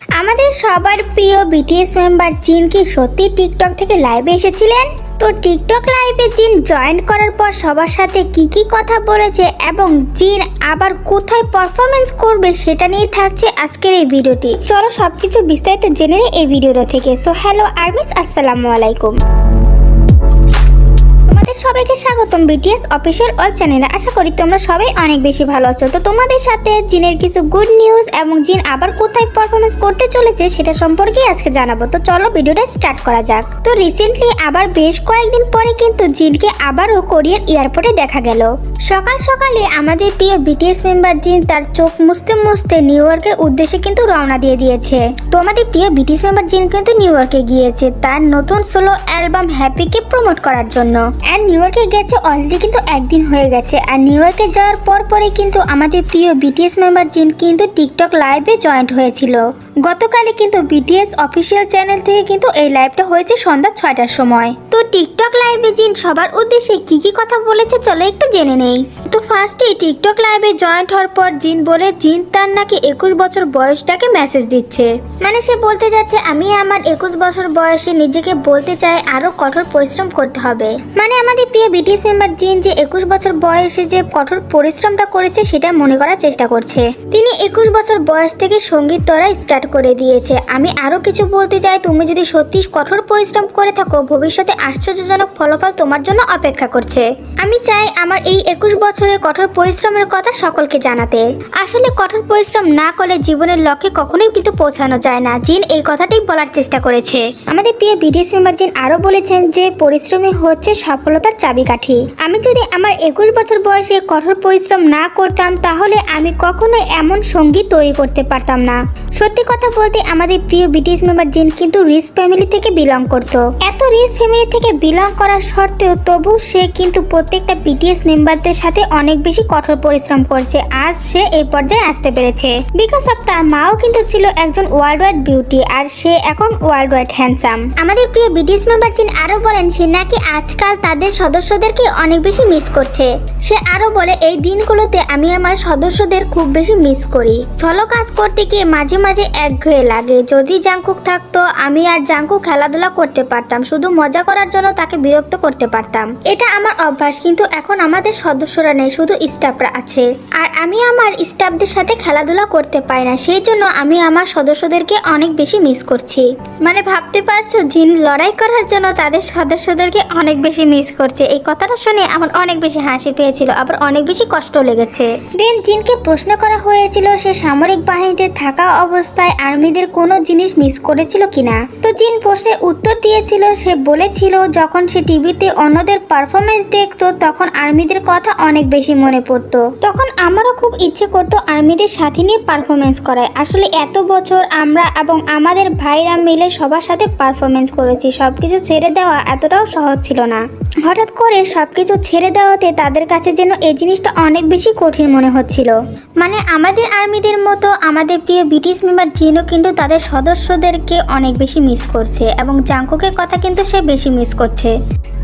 আমাদের সবার প্রিয় বিটিএস মেম্বার জিন কি সত্যি টিকটক থেকে লাইভে এসেছিলেন? তো টিকটক লাইভে জিন জয়েন করার পর সবার সাথে কি কথা বলেছে এবং জিন আবার কোথায় পারফরমেন্স করবে সেটা নিয়ে থাকছে আজকের এই ভিডিওটি। চলো সবকিছু বিস্তারিত জেনে নিই এই ভিডিওটা থেকে। সো হ্যালো আর্মিস, আসসালামু আলাইকুম। সবাইকে স্বাগতম বিটিএস অফিশিয়াল অল চ্যানেলে। আশা করি তোমরা সবাই অনেক বেশি ভালো আছো। তো তোমাদের সাথে জিনের কিছু গুড নিউজ এবং জিন আবার কোথায় পারফরমেন্স করতে চলেছে সেটা সম্পর্কে আজকে জানাবো। তো চলো ভিডিওটা স্টার্ট করা যাক। তো রিসেন্টলি আবার বেশ কয়েকদিন পরে কিন্তু জিনকে আবারও কোরিয়ার এয়ারপোর্টে দেখা গেল। সকাল সকালে আমাদের প্রিয় বিটিএস মেম্বার জিন তার চোখ মুছতে নিউ ইয়র্কের উদ্দেশ্যে কিন্তু রওনা দিয়ে দিয়েছে। তো আমাদের প্রিয় বিটিএস মেম্বার জিন কিন্তু নিউ ইয়র্কে গিয়েছে তার নতুন সোলো অ্যালবাম হ্যাপিকে প্রমোট করার জন্য। নিউ ইয়র্কে গেছে অলরেডি কিন্তু একদিন হয়ে গেছে। আর নিউ ইয়র্কে যাওয়ার পরে কিন্তু আমাদের প্রিয় বিটিএস মেম্বার জিন কিন্তু টিকটক লাইভে জয়েন্ট হয়েছিল। গতকালে কিন্তু বিটিএস অফিসিয়াল চ্যানেল থেকে কিন্তু এই লাইভটা হয়েছে সন্ধ্যা 6টার সময়। তো টিকটক লাইভে জিন সবার উদ্দেশ্যে কি কথা বলেছে চলো একটু জেনে নেই। তো ফার্স্টে টিকটক লাইভে জয়েন্ট হওয়ার পর জিন বলে জিন তার নাকি 21 বছর বয়সটাকে মেসেজ দিচ্ছে। মানে সে বলতে যাচ্ছে আমি আমার 21 বছর বয়সে নিজেকে বলতে চাই আরো কঠোর পরিশ্রম করতে হবে। মানে আমাদের প্রিয় বিটিএস মেম্বার জিন যে 21 বছর বয়সে যে কঠোর পরিশ্রমটা করেছে সেটা মনে করার চেষ্টা করছে। তিনি 21 বছর বয়স থেকে সঙ্গীত তরা স্টার্ট করে দিয়েছে। আমি আরো কিছু বলতে চাই, তুমি যদি সত্যি কঠোর পরিশ্রম করে থাকো ভবিষ্যতে আশ্চর্যজনক ফলাফল তোমার জন্য অপেক্ষা করছে। আমি চাই আমার এই 21 বছরের কঠোর পরিশ্রমের কথা সকলকে জানাতে। আসলে কঠোর পরিশ্রম না করলে জীবনের লক্ষ্যে কখনোই কিন্তু পৌঁছানো যায় না। জিন এই কথাটাই বলার চেষ্টা করেছে। আমাদের প্রিয় বিটিএস মেম্বার জিন আরো বলেছেন যে পরিশ্রমী হচ্ছে সফলতার চাবিকাঠি। আমি যদি আমার 21 বছর বয়সে কঠোর পরিশ্রম না করতাম তাহলে আমি কখনোই এমন সঙ্গীত তৈরি করতে পারতাম না। সত্যি কথা বলতে আমাদের প্রিয় বিটিএস মেম্বার জিন কিন্তু রিচ ফ্যামিলি থেকে বিলং করতো। এত রিচ ফ্যামিলি থেকে বিলং করার সত্ত্বেও তবু সে কিন্তু প্রত্যেকটা বিটিএস মেম্বারদের সাথে অনেক বেশি কঠোর পরিশ্রম করছে। আজ সে এই পর্যায়ে আসতে পেরেছে বিকজ অফ তার মাও কিন্তু ছিল একজন ওয়ার্ল্ড ওয়াইড বিউটি আর সে এখন ওয়ার্ল্ড ওয়াইড হ্যান্ডসাম। আমাদের প্রিয় বিটিএস মেম্বার জিন আরো বলেন সে নাকি আজকাল তাদের সদস্যদেরকে অনেক বেশি মিস করছে। সে আরো বলে এই দিনগুলোতে আমি আমার সদস্যদের খুব বেশি মিস করি। সোলো কাজ করতে গিয়ে মাঝে মাঝে একঘেয়ে লাগে। যদি জাংকুক থাকতো আমি আর জাংকুক খেলাধুলা করতে পারতাম, শুধু মজা করার জন্য তাকে বিরক্ত করতে পারতাম। এটা আমার অভ্যাস, কিন্তু এখন আমাদের সদস্যরা নেই, শুধু স্টাফরা আছে আর আমি আমার স্টাফদের সাথে খেলাধুলা করতে পারি না। সেই জন্য আমি আমার সদস্যদেরকে অনেক বেশি মিস করছি। মানে ভাবতে পারছো জিন লড়াই করার জন্য তাদের সদস্যদেরকে অনেক বেশি মিস করছে। এই কথাটা শুনে আমার অনেক বেশি হাসি পেয়েছিল, আবার অনেক বেশি কষ্ট লেগেছে। দেন জিনকে প্রশ্ন করা হয়েছিল সে সামরিক বাহিনীতে থাকা অবস্থায় আর্মিদের কোনো জিনিস মিস করেছিল কিনা। তো জিন প্রশ্নের উত্তর দিয়েছিল, সে বলেছিল যখন সে টিভিতে অন্যদের পারফরমেন্স দেখতো তখন আর্মিদের কথা অনেক বেশি মনে পড়তো। তখন আমারও খুব ইচ্ছে করতো আর্মিদের সাথে নিয়ে পারফরমেন্স করায়। আসলে এত বছর আমরা এবং আমাদের ভাইরা মিলে সবার সাথে পারফরমেন্স করেছি, সবকিছু ছেড়ে দেওয়া এতটাও সহজ ছিল না। হঠাৎ করে সবকিছু ছেড়ে দেওয়াতে তাদের কাছে যেন এই জিনিসটা অনেক বেশি কঠিন মনে হচ্ছিল। মানে আমাদের আর্মিদের মতো আমাদের প্রিয় বিটিএস মেম্বার জিনও কিন্তু তাদের সদস্যদেরকে অনেক বেশি মিস করছে এবং জাংকুকের কথা কিন্তু সে বেশি মিস করছে।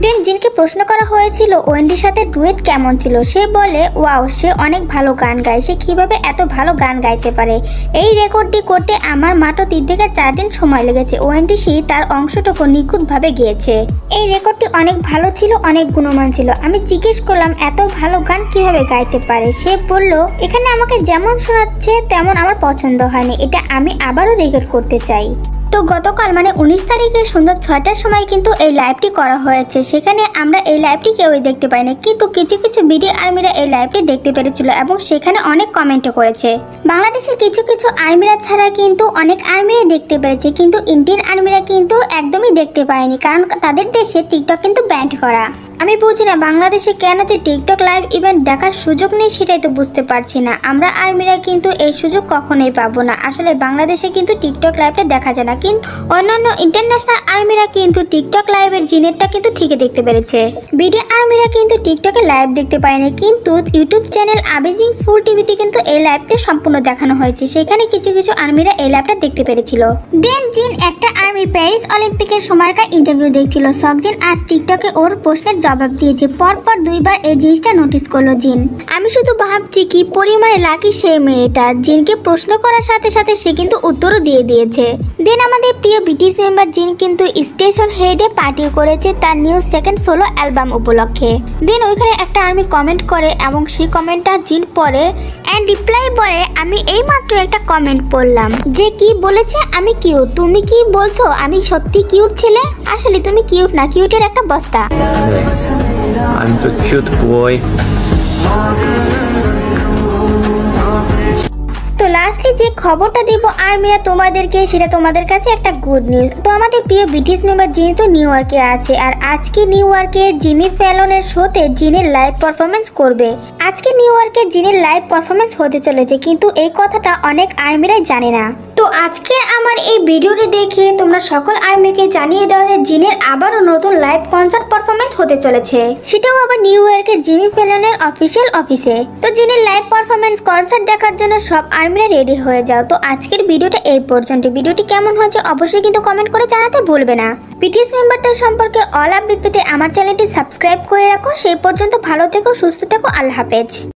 দেন জিনকে প্রশ্ন করা হয়েছিল ওয়েন্ডির সাথে ডুয়েট কেমন ছিল। সে বলে ওয়াও, সে অনেক ভালো গান গায়, সে কিভাবে এত ভালো গান গাইতে পারে। এই রেকর্ডটি করতে আমার মাত্র 3 থেকে 4 দিন সময় লেগেছে। ওয়েন্ডি তার অংশটুকু নিখুঁতভাবে গেয়েছে। এই রেকর্ডটি অনেক ভালো ছিল, অনেক গুণমান ছিল। আমি জিজ্ঞেস করলাম এত ভালো গান কিভাবে গাইতে পারে। সে বলল এখানে আমাকে যেমন শোনাচ্ছে তেমন আমার পছন্দ হয়নি, এটা আমি আবারও রেকর্ড করতে চাই। তো গতকাল মানে 19 তারিখে সন্ধ্যা 6টার সময় কিন্তু এই লাইভটি করা হয়েছে। সেখানে আমরা এই লাইভটি কেউই দেখতে পাইনি, কিন্তু কিছু বিডি আর্মিরা এই লাইভটি দেখতে পেরেছিল এবং সেখানে অনেক কমেন্টও করেছে। বাংলাদেশের কিছু আর্মিরা ছাড়া কিন্তু অনেক আর্মিরা দেখতে পেরেছে, কিন্তু ইন্ডিয়ান আর্মিরা কিন্তু একদমই দেখতে পায়নি, কারণ তাদের দেশে টিকটক কিন্তু ব্যান করা। আমি বুঝি না বাংলাদেশে কেন যে টিকটক লাইভ ইভেন্ট দেখার সুযোগ নেই, সেটাই তো বুঝতে পারছি না। আমরা আর্মিরা কিন্তু এই সুযোগ কখনোই পাবো না। আসলে বাংলাদেশে কিন্তু টিকটক লাইভটা দেখা যায় না, কিন্তু অন্যান্য ইন্টারন্যাশনাল আর্মিরা কিন্তু টিকটক লাইভের জিনেরটা কিন্তু ঠিকই দেখতে পেরেছে। বিডি আর্মিরা কিন্তু টিকটকে লাইভ দেখতে পায়নি, কিন্তু ইউটিউব চ্যানেল আমেজিং ফুল টিভিতে কিন্তু এই লাইভটা সম্পূর্ণ দেখানো হয়েছে। সেখানে কিছু আর্মিরা এই লাইভটা দেখতে পেরেছিল। দেন জিন একটা আর্মি প্যারিস অলিম্পিকের সময়কার ইন্টারভিউ দেখছিল। সকজিন আজ টিকটকে ওর প্রশ্নের জবাব দিয়েছে। পরপর দুইবার এই জিনিসটা নোটিস করলো জিন। আমি শুধু ভাবছি কি পরিমাণে লাকি সেই মেয়েটা। জিনকে প্রশ্ন করার সাথে সাথে সে কিন্তু উত্তরও দিয়ে দিয়েছে। দেন আমাদের প্রিয় বিটিএস মেম্বার জিন কিন্তু স্টেশন হেডে পার্টি করেছে তার নিউ সেকেন্ড সোলো অ্যালবাম উপলক্ষে। দেন ওইখানে একটা আর্মি কমেন্ট করে এবং সেই কমেন্টটা জিন পড়ে অ্যান্ড রিপ্লাই বলে, আমি এইমাত্র একটা কমেন্ট পড়লাম যে কি বলেছে আমি কিউট। তুমি কি বলছো আমি সত্যি কিউট ছেলে? আসলে তুমি কিউট না, কিউটের একটা বস্তা। I'm the cute boy. তো লাস্টলি যে খবরটা দিব আর্মিরা তোমাদেরকে, সেটা তোমাদের কাছে একটা গুড নিউজ। তো আমাদের প্রিয় বিটিএস মেম্বার জিন তো নিউ ইয়র্কে আছে, আর আজকে নিউ ইয়র্কে জিমি ফ্যালনের শোতে জিনের লাইভ পারফরমেন্স করবে। আজকে নিউ ইয়র্কে জিনের লাইভ পারফরমেন্স হতে চলেছে, কিন্তু এই কথাটা অনেক আর্মিরাই জানে না। তো আজকে আমার এই ভিডিওটি দেখে তোমরা সকল আর্মিকে জানিয়ে দেওয়া যে জিনের আবারও নতুন লাইভ কনসার্ট পারফরমেন্স হতে চলেছে, সেটাও আবার নিউ ইয়র্কের জিমি ফ্যালনের অফিসিয়াল অফিসে। তো জিনের লাইভ পারফরমেন্স কনসার্ট দেখার জন্য সব আর্মিরা রেডি হয়ে যাও। তো আজকের ভিডিওটা এই পর্যন্ত। ভিডিওটি কেমন হয়েছে অবশ্যই কিন্তু কমেন্ট করে জানাতে ভুলবে না। বিটিএস মেম্বারদের সম্পর্কে অল আপডেট পেতে আমার চ্যানেলটি সাবস্ক্রাইব করে রাখো। সেই পর্যন্ত ভালো থেকো, সুস্থ থেকো, আল্লাহ হাফেজ।